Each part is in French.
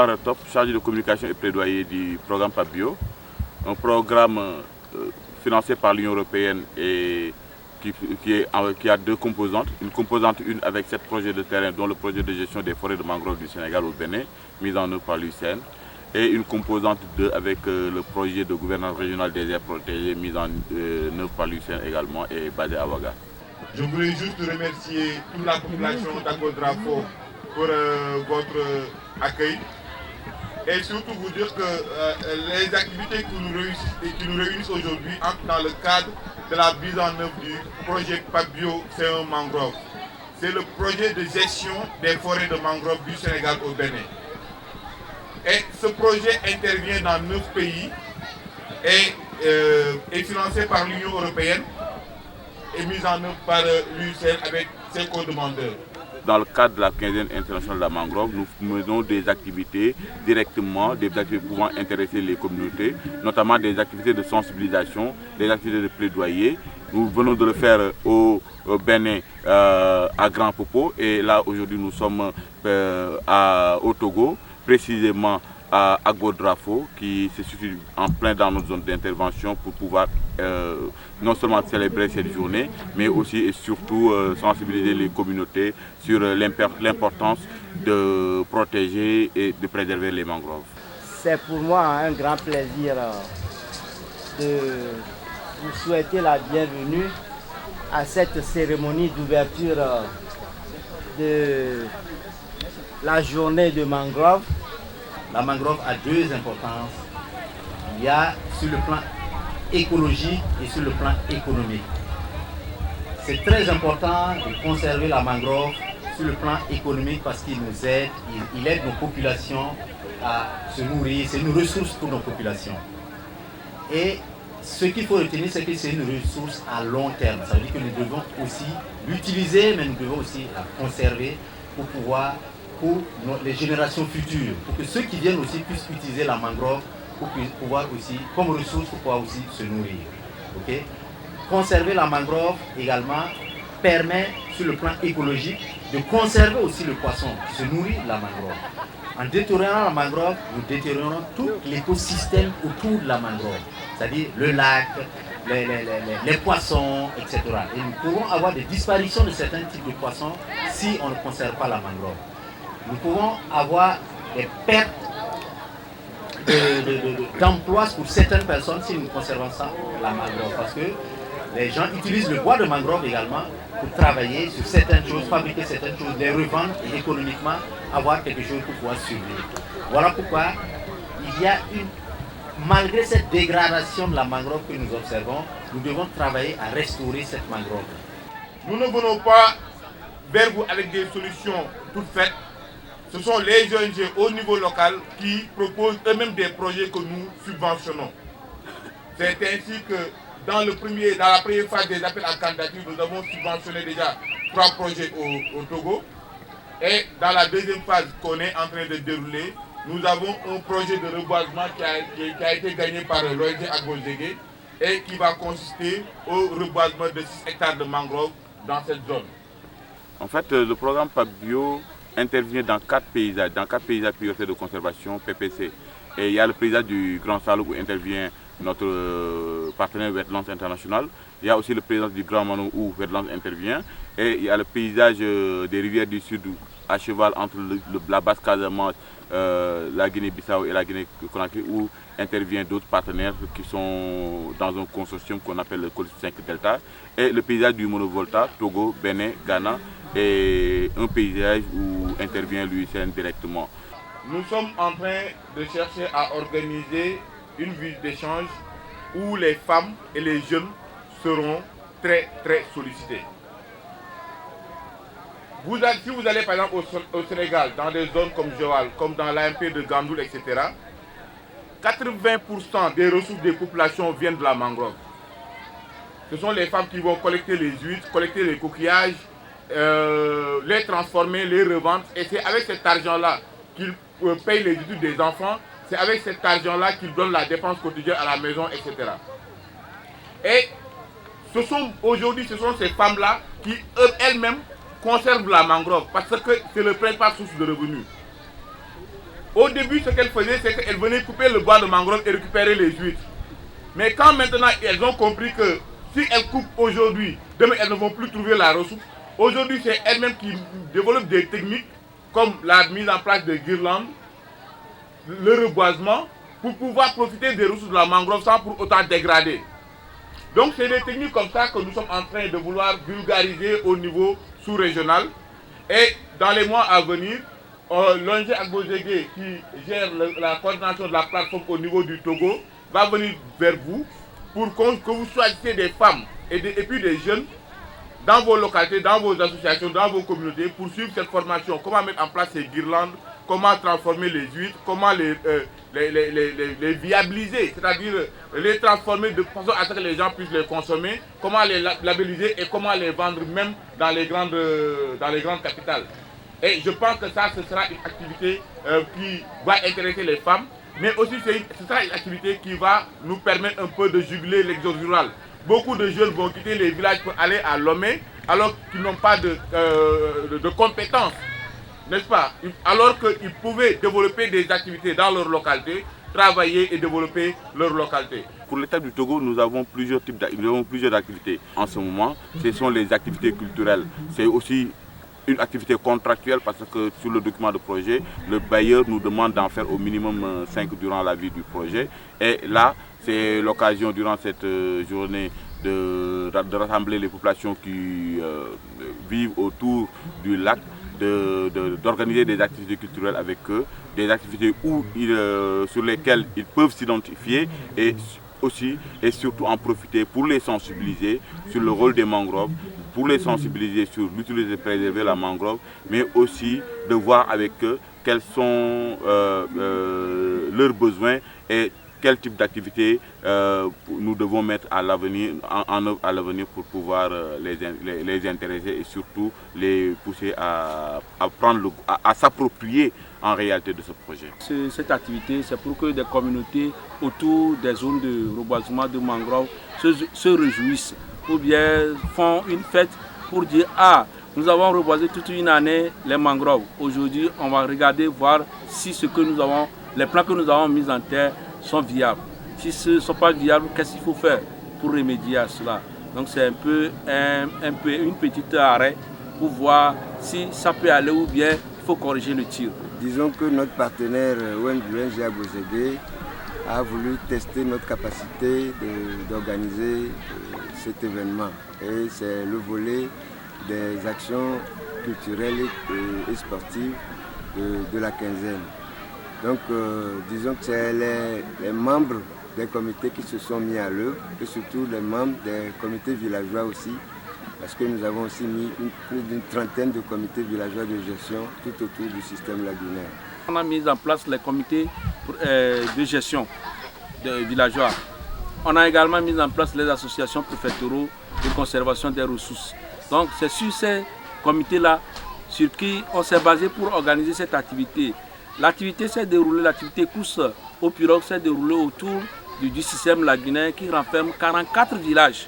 Boubacar Top, chargé de communication et plaidoyer du programme PAPBio, un programme financé par l'Union européenne et qui a deux composantes. Une composante une avec 7 projets de terrain, dont le projet de gestion des forêts de mangrove du Sénégal au Bénin, mis en œuvre par l'UICN, et une composante 2 avec le projet de gouvernance régionale des aires protégées, mis en œuvre par l'UICN également et basé à Ouaga. Je voulais juste remercier toute la population d'Agodrafo pour votre accueil et surtout vous dire que les activités qui nous réunissent aujourd'hui entrent dans le cadre de la mise en œuvre du projet PAPBio C1 Mangrove. C'est le projet de gestion des forêts de mangrove du Sénégal au Bénin. Et ce projet intervient dans 9 pays et est financé par l'Union européenne et mis en œuvre par l'UICN avec ses co-demandeurs. Dans le cadre de la 15e internationale de la mangrove, nous menons des activités directement, des activités pouvant intéresser les communautés, notamment des activités de sensibilisation, des activités de plaidoyer. Nous venons de le faire au Bénin, à Grand Popo, et là aujourd'hui nous sommes au Togo, précisément à Agodrafo, qui se situe en plein dans notre zone d'intervention pour pouvoir non seulement célébrer cette journée, mais aussi et surtout sensibiliser les communautés sur l'importance de protéger et de préserver les mangroves. C'est pour moi un grand plaisir de vous souhaiter la bienvenue à cette cérémonie d'ouverture de la journée de mangrove. La mangrove a deux importances. Il y a sur le plan écologique et sur le plan économique. C'est très important de conserver la mangrove sur le plan économique parce qu'il nous aide, il aide nos populations à se nourrir, c'est une ressource pour nos populations. Et ce qu'il faut retenir, c'est que c'est une ressource à long terme. Ça veut dire que nous devons aussi l'utiliser, mais nous devons aussi la conserver pour pouvoir pour les générations futures, pour que ceux qui viennent aussi puissent utiliser la mangrove pour pouvoir aussi, comme ressource, pour pouvoir aussi se nourrir. Okay? Conserver la mangrove également permet, sur le plan écologique, de conserver aussi le poisson qui se nourrit de la mangrove. En détériorant la mangrove, nous détériorons tout l'écosystème autour de la mangrove, c'est-à-dire le lac, les poissons, etc. Et nous pouvons avoir des disparitions de certains types de poissons si on ne conserve pas la mangrove. Nous pouvons avoir des pertes d'emplois pour certaines personnes si nous conservons ça, la mangrove. Parce que les gens utilisent le bois de mangrove également pour travailler sur certaines choses, fabriquer certaines choses, les revendre et économiquement avoir quelque chose pour pouvoir survivre. Voilà pourquoi il y a malgré cette dégradation de la mangrove que nous observons, nous devons travailler à restaurer cette mangrove. Nous ne venons pas vers vous avec des solutions toutes faites. Ce sont les ONG au niveau local qui proposent eux-mêmes des projets que nous subventionnons. C'est ainsi que dans la première phase des appels à candidature, nous avons subventionné déjà 3 projets au Togo. Et dans la deuxième phase qu'on est en train de dérouler, nous avons un projet de reboisement qui a été gagné par l'ONG Agbozégué et qui va consister au reboisement de 6 hectares de mangroves dans cette zone. En fait, le programme PAPBio intervient dans 4 paysages, prioritaires de conservation, PPC. Et il y a le paysage du Grand Saloum où intervient notre partenaire Wetlands International. Il y a aussi le paysage du Grand Mano où Wetlands intervient. Et il y a le paysage des rivières du Sud à cheval entre la Basse-Casamance, la Guinée-Bissau et la Guinée-Conakry où intervient d'autres partenaires qui sont dans un consortium qu'on appelle le Colis 5 Delta. Et le paysage du Monovolta, Togo, Bénin, Ghana et un paysage où intervient l'UICN directement. Nous sommes en train de chercher à organiser une ville d'échange où les femmes et les jeunes seront très sollicités. Si vous allez par exemple au Sénégal, dans des zones comme Joal, comme dans l'AMP de Gandoul, etc., 80% des ressources des populations viennent de la mangrove. Ce sont les femmes qui vont collecter les huîtres, collecter les coquillages, les transformer, les revendre. Et c'est avec cet argent-là qu'ils payent les études des enfants. C'est avec cet argent-là qu'ils donnent la dépense quotidienne à la maison, etc. Et aujourd'hui, ce sont ces femmes-là qui elles-mêmes conservent la mangrove parce que c'est le principal source de revenus. Au début, ce qu'elles faisaient, c'est qu'elles venaient couper le bois de mangrove et récupérer les huîtres. Mais quand maintenant elles ont compris que si elles coupent aujourd'hui, demain elles ne vont plus trouver la ressource. Aujourd'hui, c'est elles-mêmes qui développent des techniques comme la mise en place de guirlandes, le reboisement, pour pouvoir profiter des ressources de la mangrove sans pour autant dégrader. Donc c'est des techniques comme ça que nous sommes en train de vouloir vulgariser au niveau sous-régional. Et dans les mois à venir, l'ONG Agbozege, qui gère la coordination de la plateforme au niveau du Togo, va venir vers vous pour que vous choisissiez des femmes et puis des jeunes dans vos localités, dans vos associations, dans vos communautés pour suivre cette formation. Comment mettre en place ces guirlandes, comment transformer les huîtres, comment les viabiliser, c'est-à-dire les transformer de façon à ce que les gens puissent les consommer, comment les labelliser et comment les vendre même dans les grandes capitales. Et je pense que ça, ce sera une activité qui va intéresser les femmes, mais aussi ce sera une activité qui va nous permettre un peu de juguler l'exode rural. Beaucoup de jeunes vont quitter les villages pour aller à Lomé alors qu'ils n'ont pas de compétences, n'est-ce pas? Alors qu'ils pouvaient développer des activités dans leur localité, travailler et développer leur localité. Pour l'État du Togo, nous avons plusieurs activités. En ce moment, ce sont les activités culturelles. C'est aussi une activité contractuelle parce que sur le document de projet, le bailleur nous demande d'en faire au minimum 5 durant la vie du projet. Et là, c'est l'occasion durant cette journée de rassembler les populations qui vivent autour du lac, d'organiser des activités culturelles avec eux, des activités sur lesquelles ils peuvent s'identifier et aussi et surtout en profiter pour les sensibiliser sur le rôle des mangroves, pour les sensibiliser sur l'utilité de préserver la mangrove, mais aussi de voir avec eux quels sont leurs besoins et quel type d'activité nous devons mettre en œuvre à l'avenir pour pouvoir les intéresser et surtout les pousser à s'approprier en réalité de ce projet. Cette activité, c'est pour que des communautés autour des zones de reboisement de mangroves se réjouissent ou bien font une fête pour dire « Ah, nous avons reboisé toute une année les mangroves. Aujourd'hui, on va regarder, voir si les plans que nous avons mis en terre sont viables. Si ce ne sont pas viables, qu'est-ce qu'il faut faire pour remédier à cela? Donc c'est un peu une petite arrêt pour voir si ça peut aller ou bien il faut corriger le tir. Disons que notre partenaire ONG Agbozege a voulu tester notre capacité d'organiser cet événement. Et c'est le volet des actions culturelles et sportives de la quinzaine. Donc disons que c'est les membres des comités qui se sont mis à l'œuvre et surtout les membres des comités villageois aussi, parce que nous avons aussi mis plus d'une trentaine de comités villageois de gestion tout autour du système lagunaire. On a mis en place les comités de gestion des villageois. On a également mis en place les associations préfectoraux de conservation des ressources. Donc c'est sur ces comités-là sur qui on s'est basé pour organiser cette activité. L'activité s'est déroulée, l'activité course au pirogue s'est déroulée autour du système lagunaire qui renferme 44 villages.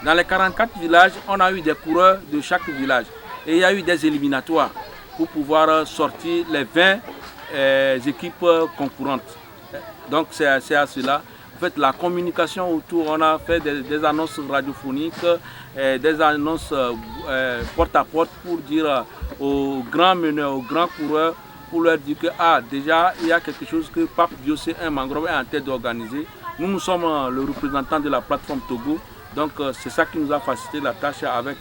Dans les 44 villages, on a eu des coureurs de chaque village. Et il y a eu des éliminatoires pour pouvoir sortir les 20 équipes concurrentes. Donc c'est à cela. En fait, la communication autour, on a fait des annonces radiophoniques, des annonces porte à porte pour dire aux grands meneurs, aux grands coureurs, pour leur dire que déjà il y a quelque chose que Pape Diocé 1 Mangrove est en tête d'organiser. Nous sommes le représentant de la plateforme Togo, donc c'est ça qui nous a facilité la tâche avec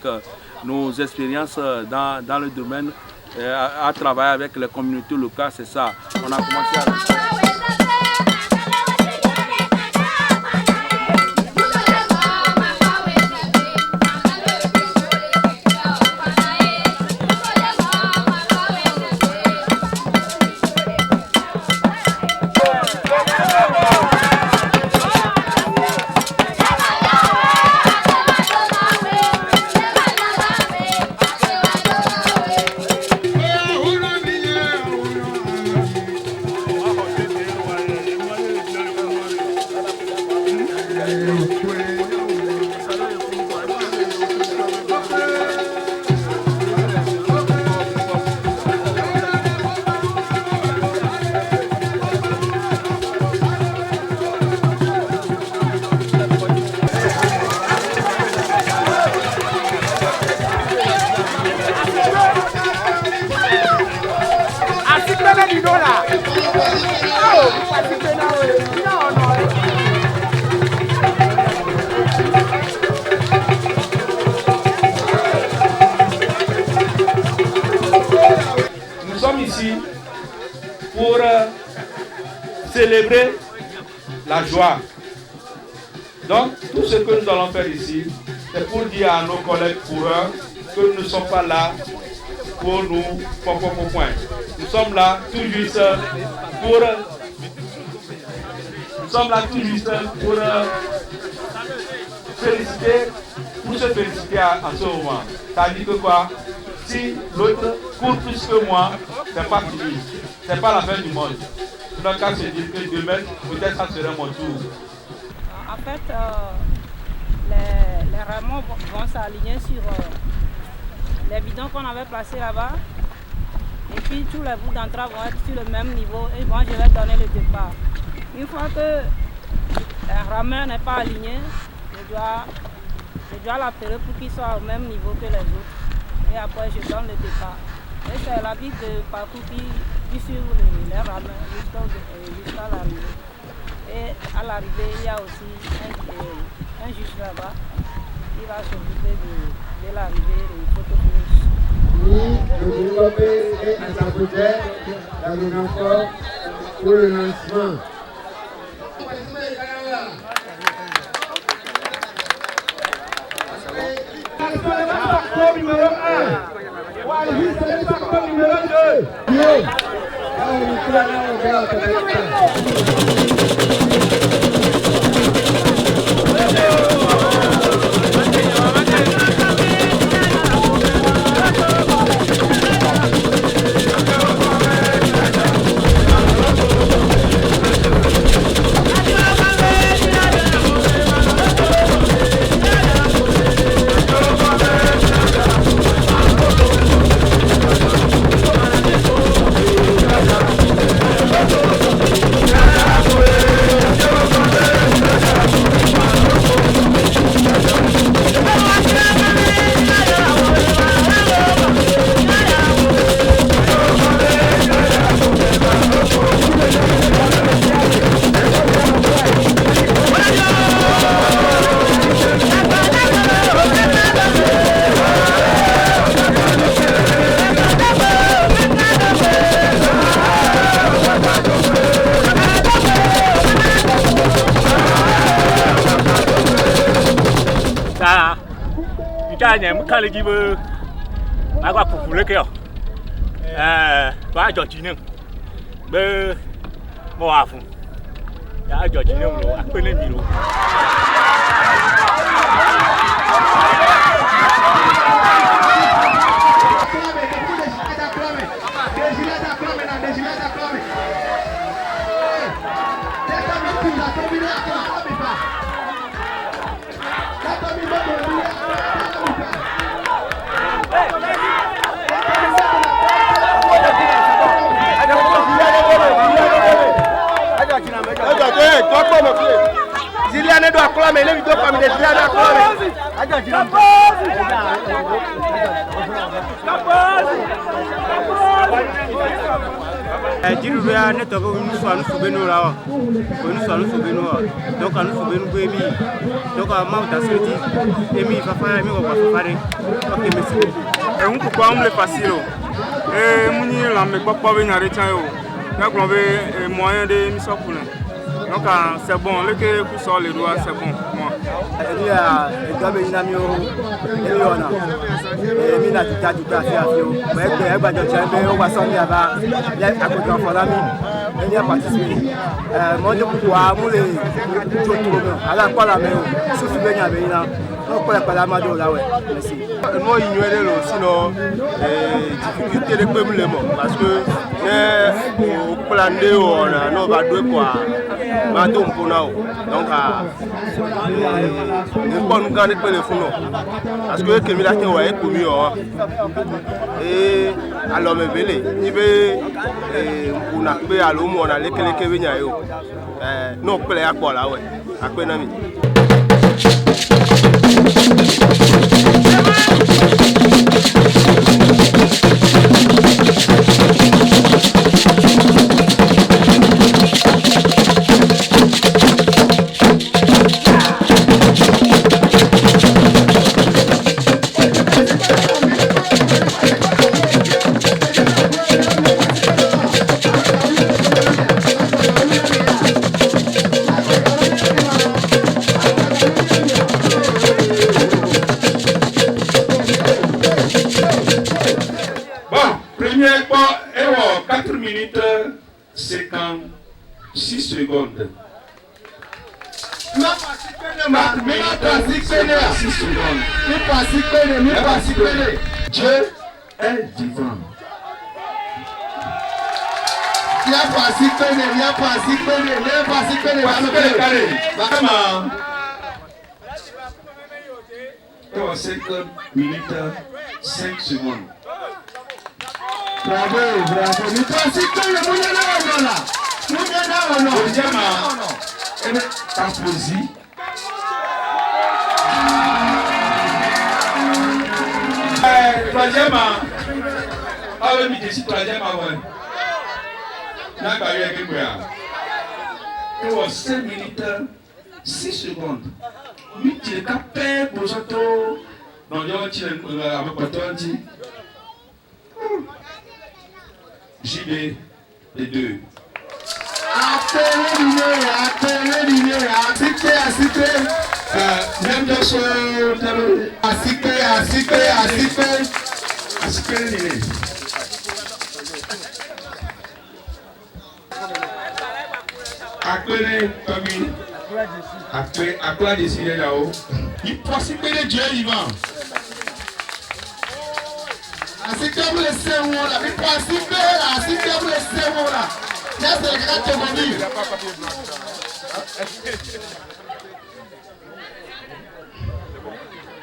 nos expériences dans le domaine, à travailler avec les communautés locales, c'est ça. On a commencé à... célébrer la joie. Donc, tout ce que nous allons faire ici, c'est pour dire à nos collègues coureurs que nous ne sommes pas là pour nous point. Nous sommes là tout juste pour féliciter, pour se féliciter en ce moment. C'est-à-dire que quoi? Si l'autre court plus que moi, c'est pas fini. C'est pas la fin du monde. Nous n'avons qu'à se dire que demain, peut-être ça sera mon tour. En fait, les rameurs vont s'aligner sur les bidons qu'on avait placés là-bas. Et puis tous les bouts d'entrave vont être sur le même niveau et moi je vais donner le départ. Une fois que un rameur n'est pas aligné, je dois l'appeler pour qu'il soit au même niveau que les autres. Et après je donne le départ. Et c'est l'habitude de parcours qui suit les rameurs jusqu'à l'arrivée. Et à l'arrivée, il y a aussi un juge là-bas qui va s'occuper de l'arrivée et du photo finish. Oui, le groupe est à sa projet dans le renfort pour le lancement. Numéro 1. Walvis, c'est le parcours numéro 2. Quand les gars agora popule que ó ba jojinu be mo wa fún ya jojinu lo apele mi lo Ziliane doit acclamer, les vidéos comme les Ziliane acclamer. Diruya ne tɔgɔ nous sommes soubenu là nous sommes soubenu donc nous soubenu bemi donc ma ta sorti emi fafa emi ko fafa ok merci beaucoup et on peut pas me facile et muni la me papa be na retain yo na glombe moyen de mission pour donc c'est bon le que pour sort les doigts c'est bon moi il y a gabe inamio eliona et mina tita afio mais que ba jo chambe o wa so mi aba ya akojo for lami eni participate mo je kwa mu le joturo me ala kwa la me o so fi be nya be ina no kwa kwa ma do la we merci no ignorer lo sinon difficulté de pe mu le mo parce que au plan de on no va deux quoi ma to mpona o donc ne pas nous garder le fond parce que que mi la ke wa e komi o et alors me bele ni be mpona pe alo mo na lekeleke be nya yo no pele akpo la we akpe na mi secondes. 6 secondes. Dieu est vivant. Dans 5 minutes, 5 secondes. Bravo. Tamposi. Troisième, it was 5 minutes, 6 secondes. Miti ka pé bosoto dans le chile avec potonti. JB les deux. Même de ce Appelez famille. Après décider là-haut. Il possible que Dieu vivant. Ainsi que vous laissez où là, il possible, ainsi que vous laissez où là. Là c'est le grand témoignage.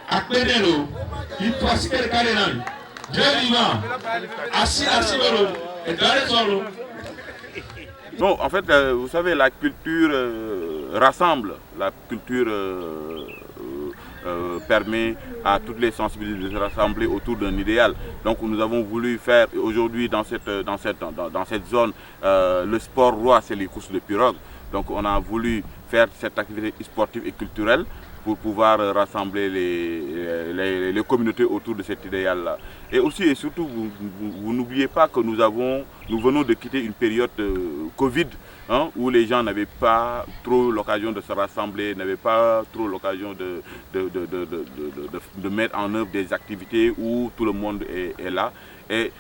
Appelez l'eau. Il possible que le carré Dieu vivant. Assis l'eau. Et dans les sols. Non, en fait, vous savez, la culture rassemble, la culture permet à toutes les sensibilités de se rassembler autour d'un idéal. Donc nous avons voulu faire aujourd'hui dans cette zone, le sport roi, c'est les courses de pirogue. Donc on a voulu faire cette activité sportive et culturelle pour pouvoir rassembler les communautés autour de cet idéal-là. Et aussi et surtout, vous n'oubliez pas que nous venons de quitter une période Covid, hein, où les gens n'avaient pas trop l'occasion de se rassembler, n'avaient pas trop l'occasion de mettre en œuvre des activités où tout le monde est là. Et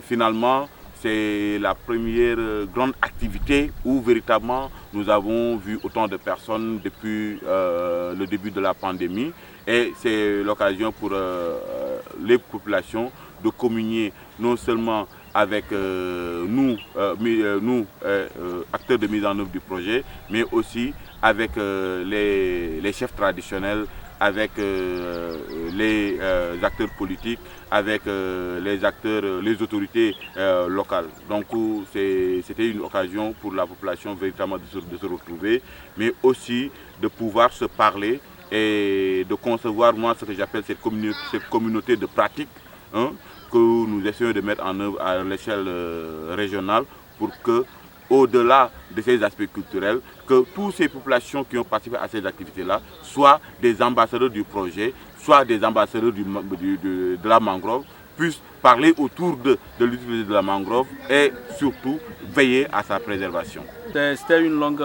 finalement, c'est la première grande activité où véritablement nous avons vu autant de personnes depuis le début de la pandémie. Et c'est l'occasion pour les populations de communier non seulement avec nous, acteurs de mise en œuvre du projet, mais aussi avec les chefs traditionnels, avec les acteurs politiques, avec les autorités locales. Donc c'était une occasion pour la population véritablement de se retrouver, mais aussi de pouvoir se parler et de concevoir ce que j'appelle cette communauté de pratique, hein, que nous essayons de mettre en œuvre à l'échelle régionale pour que, au-delà de ces aspects culturels, que toutes ces populations qui ont participé à ces activités-là soient des ambassadeurs du projet, soit des ambassadeurs de la mangrove, puissent parler autour de l'utilisation de la mangrove et surtout veiller à sa préservation. C'était une longue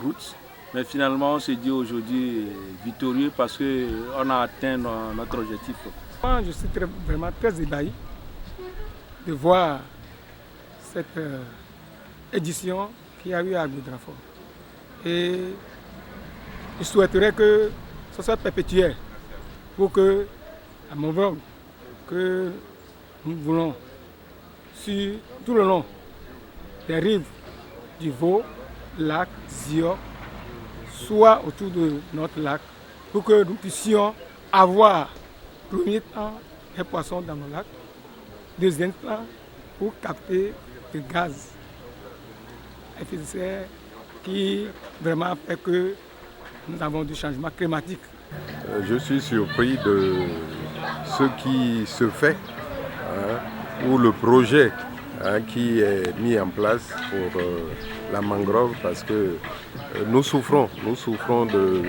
route, mais finalement on s'est dit aujourd'hui victorieux parce qu'on a atteint notre objectif. Moi, je suis vraiment très ébahi de voir cette édition qu'il y a eu à Goudrafort. Et je souhaiterais que ce soit perpétuel pour que, à Mangrove, que nous voulons sur tout le long des rives du Vaud, lac, Zio, soit autour de notre lac, pour que nous puissions avoir, premier temps, des poissons dans nos lacs, deuxième temps, pour capter du gaz à effet de serre qui vraiment fait que nous avons du changement climatique. Je suis surpris de ce qui se fait, ou le projet qui est mis en place pour la mangrove, parce que nous souffrons de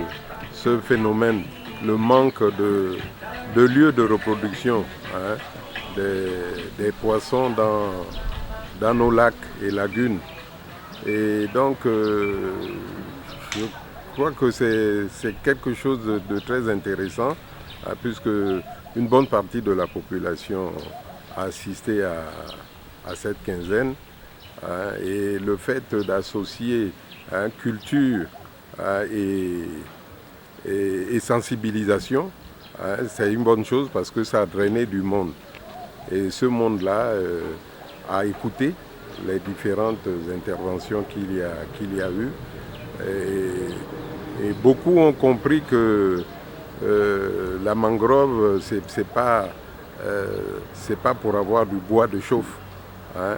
ce phénomène, le manque de lieux de reproduction des poissons dans nos lacs et lagunes. Et donc, je crois que c'est quelque chose de très intéressant, puisque une bonne partie de la population a assisté à cette quinzaine. hein, et le fait d'associer culture et sensibilisation, hein, c'est une bonne chose parce que ça a drainé du monde. Et ce monde-là a écouté les différentes interventions qu'il y a eu. Et beaucoup ont compris que la mangrove, c'est pas pour avoir du bois de chauffe. Hein.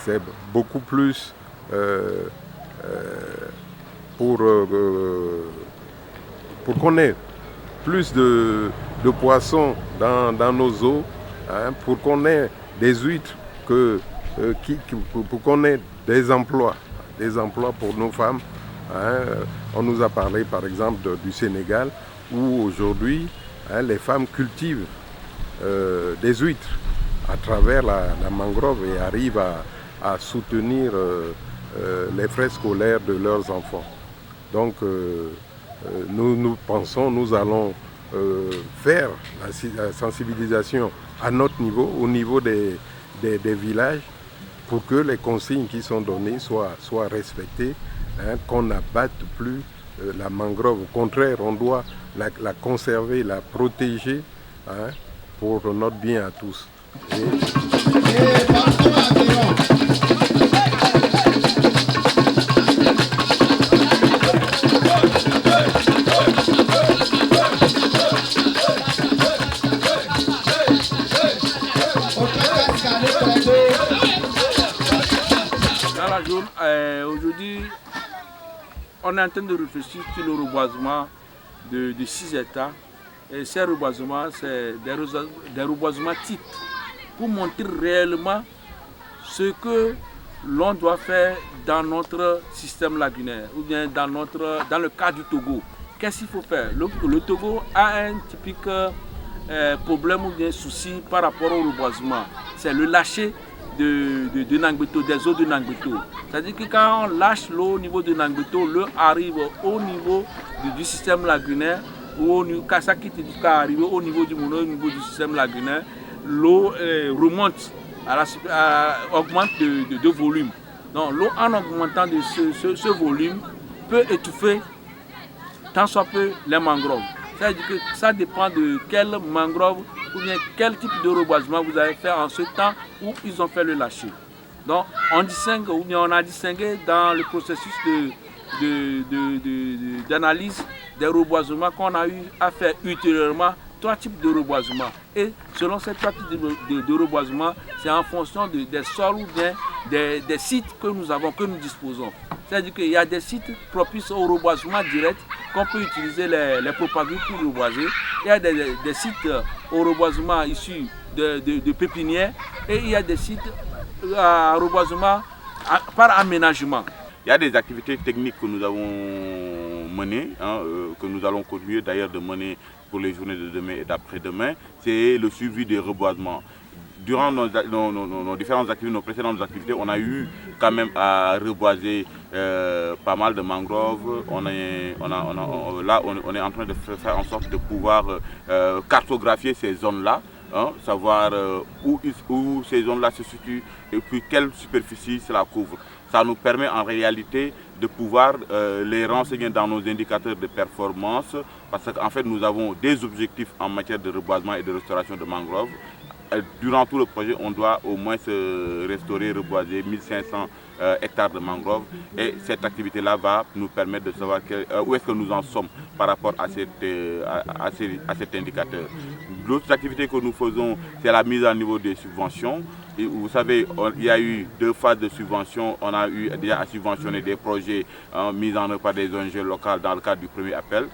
C'est beaucoup plus pour qu'on ait plus de poissons dans nos eaux, hein, pour qu'on ait des huîtres, pour qu'on ait des emplois pour nos femmes. Hein. On nous a parlé par exemple du Sénégal, où aujourd'hui les femmes cultivent des huîtres à travers la mangrove et arrivent à soutenir les frais scolaires de leurs enfants. Donc nous pensons, nous allons faire la sensibilisation à notre niveau, au niveau des villages, pour que les consignes qui sont données soient respectées, hein, qu'on n'abatte plus la mangrove. Au contraire, on doit la conserver, la protéger, hein, pour notre bien à tous. Aujourd'hui, on est en train de réfléchir sur le reboisement de 6 hectares. Et ces reboisements, c'est des reboisements types pour montrer réellement ce que l'on doit faire dans notre système lagunaire ou bien dans le cas du Togo. Qu'est-ce qu'il faut faire? Le Togo a un typique problème ou bien souci par rapport au reboisement. C'est le lâcher de Nangbeto, des eaux de Nangbeto. C'est-à-dire que quand on lâche l'eau au niveau de Nangbeto, l'eau arrive au niveau du système lagunaire, ou ça quitte jusqu'à arriver au niveau du Mono, au niveau du système lagunaire, l'eau remonte, augmente de volume. Donc l'eau en augmentant de ce volume peut étouffer tant soit peu les mangroves. C'est-à-dire que ça dépend de quelle mangrove ou bien quel type de reboisement vous avez fait en ce temps où ils ont fait le lâcher. Donc on distingue, ou bien on a distingué dans le processus d'analyse des reboisements qu'on a eu à faire ultérieurement 3 types de reboisements. Et selon ces 3 types de reboisements, c'est en fonction des sols ou bien des sites que nous avons, que nous disposons. C'est-à-dire qu'il y a des sites propices au reboisement direct qu'on peut utiliser les propagures pour reboiser. Il y a des sites au reboisement issus de pépinières et il y a des sites à reboisement par aménagement. Il y a des activités techniques que nous avons menées, hein, que nous allons continuer d'ailleurs de mener pour les journées de demain et d'après-demain. C'est le suivi des reboisements. Durant nos différentes activités, nos précédentes activités, on a eu quand même à reboiser pas mal de mangroves. Là, on est en train de faire en sorte de pouvoir cartographier ces zones-là, hein, savoir où ces zones-là se situent et puis quelle superficie cela couvre. Ça nous permet en réalité de pouvoir les renseigner dans nos indicateurs de performance, parce qu'en fait nous avons des objectifs en matière de reboisement et de restauration de mangroves. Durant tout le projet, on doit au moins se restaurer, reboiser 1500 hectares de mangroves. Et cette activité-là va nous permettre de savoir où est-ce que nous en sommes par rapport à cet indicateur. L'autre activité que nous faisons, c'est la mise à niveau des subventions. Et vous savez, il y a eu 2 phases de subvention. On a eu déjà à subventionner des projets mis en œuvre par des ONG locales dans le cadre du premier appel.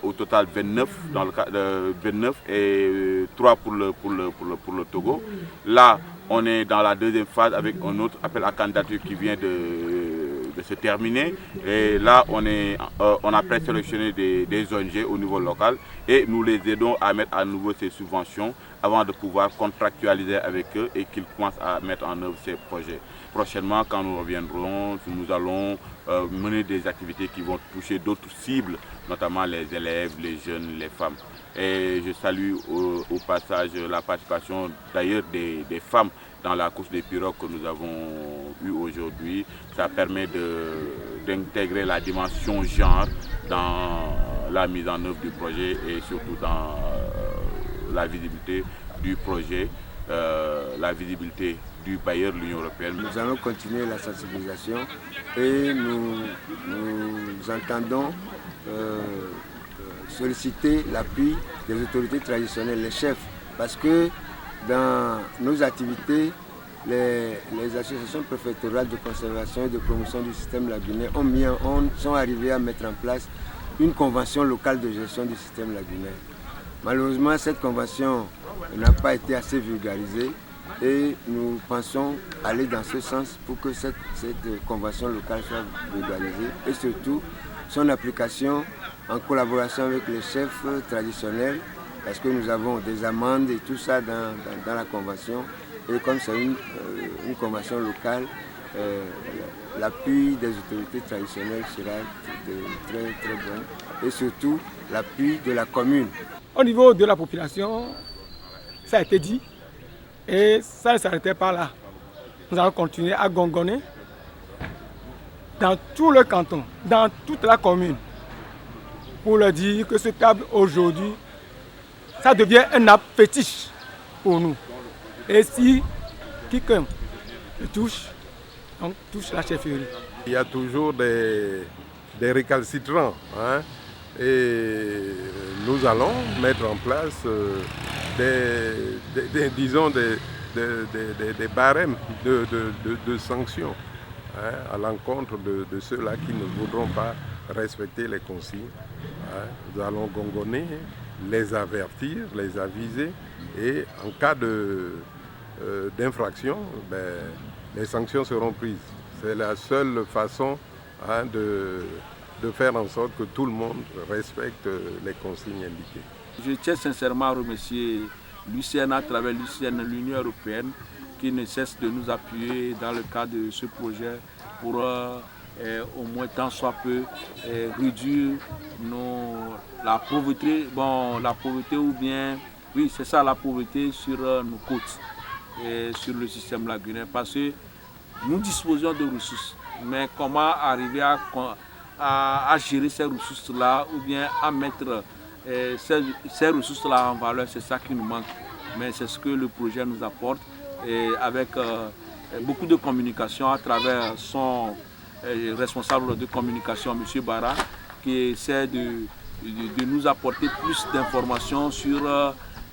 Au total 29, dans le cadre, 29 et 3 pour le Togo. Là, on est dans la 2e phase avec un autre appel à candidature qui vient de se terminer. Et là, on a présélectionné des ONG au niveau local et nous les aidons à mettre à nouveau ces subventions avant de pouvoir contractualiser avec eux et qu'ils commencent à mettre en œuvre ces projets. Prochainement, quand nous reviendrons, nous allons mener des activités qui vont toucher d'autres cibles, notamment les élèves, les jeunes, les femmes. Et je salue au passage la participation d'ailleurs des femmes dans la course des pirogues que nous avons eue aujourd'hui. Ça permet d'intégrer la dimension genre dans la mise en œuvre du projet et surtout dans la visibilité du projet, la visibilité du bailleur de l'Union européenne. Nous allons continuer la sensibilisation et nous entendons solliciter l'appui des autorités traditionnelles, les chefs, parce que dans nos activités, les associations préfectorales de conservation et de promotion du système lagunaire sont arrivées à mettre en place une convention locale de gestion du système lagunaire. Malheureusement, cette convention n'a pas été assez vulgarisée et nous pensons aller dans ce sens pour que cette convention locale soit vulgarisée et surtout son application en collaboration avec les chefs traditionnels, parce que nous avons des amendes et tout ça dans la convention. Et comme c'est une convention locale, l'appui des autorités traditionnelles sera très très bon. Et surtout l'appui de la commune. Au niveau de la population, ça a été dit et ça ne s'arrêtait pas là. Nous allons continuer à gongonner dans tout le canton, dans toute la commune, pour leur dire que ce table aujourd'hui, ça devient un arbre fétiche pour nous. Et si quelqu'un le touche, on touche la chefferie. Il y a toujours des récalcitrants, hein, et nous allons mettre en place des barèmes de sanctions, hein, à l'encontre de ceux-là qui ne voudront pas respecter les consignes. Hein. Nous allons gongonner, les avertir, les aviser, et en cas d'infraction, les sanctions seront prises. C'est la seule façon, hein, de faire en sorte que tout le monde respecte les consignes indiquées. Je tiens sincèrement à remercier l'UCN à travers l'Union européenne qui ne cesse de nous appuyer dans le cadre de ce projet pour au moins tant soit peu réduire la pauvreté, ou bien, oui c'est ça, la pauvreté sur nos côtes et sur le système lagunaire, parce que nous disposons de ressources, mais comment arriver à gérer ces ressources-là ou bien à mettre ces ressources-là en valeur, c'est ça qui nous manque. Mais c'est ce que le projet nous apporte, et avec beaucoup de communication à travers son responsable de communication, M. Barra, qui essaie de nous apporter plus d'informations sur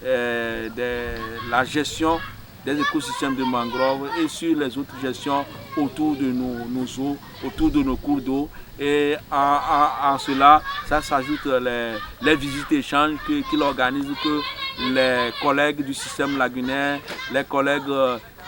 la gestion des écosystèmes de mangrove et sur les autres gestions autour de nos eaux, autour de nos cours d'eau. Et en cela, ça s'ajoute les visites et échanges qu'il organise, que les collègues du système lagunaire, les collègues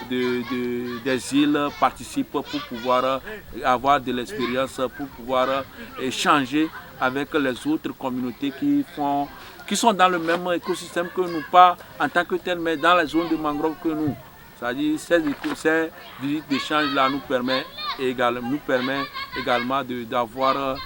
des îles participent pour pouvoir avoir de l'expérience, pour pouvoir échanger avec les autres communautés qui sont dans le même écosystème que nous, pas en tant que tel, mais dans les zones de mangrove que nous. C'est-à-dire ces visites d'échange-là nous permet également d'avoir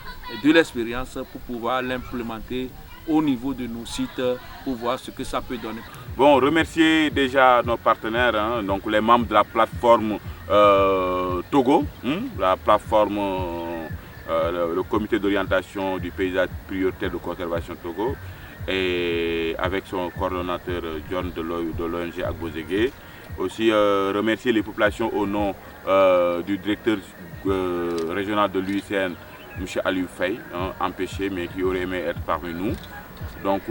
de l'expérience pour pouvoir l'implémenter au niveau de nos sites pour voir ce que ça peut donner. Bon, remercier déjà nos partenaires, hein, donc les membres de la plateforme Togo, la plateforme, le comité d'orientation du paysage prioritaire de conservation Togo, et avec son coordonnateur John de l'ONG Agbozégué. Aussi remercier les populations au nom du directeur régional de l'UICN, M. Aliou Faye, empêché, mais qui aurait aimé être parmi nous. Donc,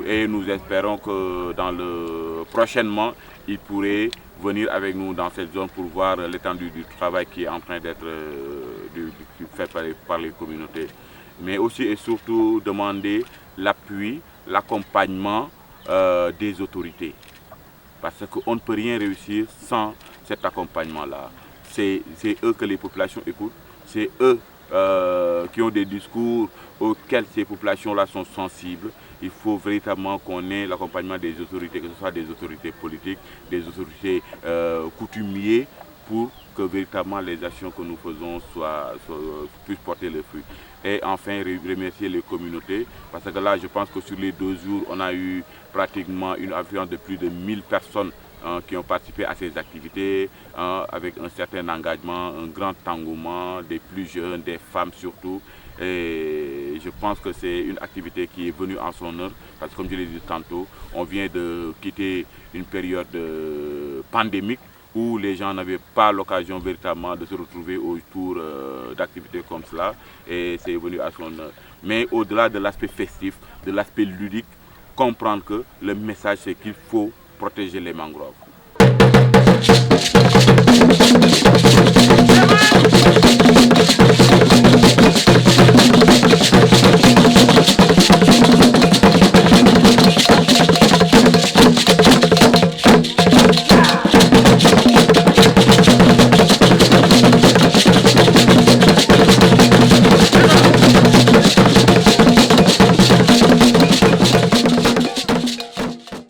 et nous espérons que prochainement, il pourrait venir avec nous dans cette zone pour voir l'étendue du travail qui est en train d'être fait par les communautés. Mais aussi et surtout demander l'appui, l'accompagnement des autorités. Parce qu'on ne peut rien réussir sans cet accompagnement-là. C'est eux que les populations écoutent, c'est eux qui ont des discours auxquels ces populations-là sont sensibles. Il faut véritablement qu'on ait l'accompagnement des autorités, que ce soit des autorités politiques, des autorités coutumières, pour que véritablement les actions que nous faisons puissent porter le fruit. Et enfin, remercier les communautés, parce que là, je pense que sur les 2 jours, on a eu pratiquement une affluence de plus de 1000 personnes qui ont participé à ces activités avec un certain engagement, un grand engouement des plus jeunes, des femmes surtout. Et je pense que c'est une activité qui est venue en son heure parce que comme je l'ai dit tantôt, on vient de quitter une période pandémique où les gens n'avaient pas l'occasion véritablement de se retrouver autour d'activités comme cela et c'est venu à son heure. Mais au-delà de l'aspect festif, de l'aspect ludique, comprendre que le message c'est qu'il faut protéger les mangroves.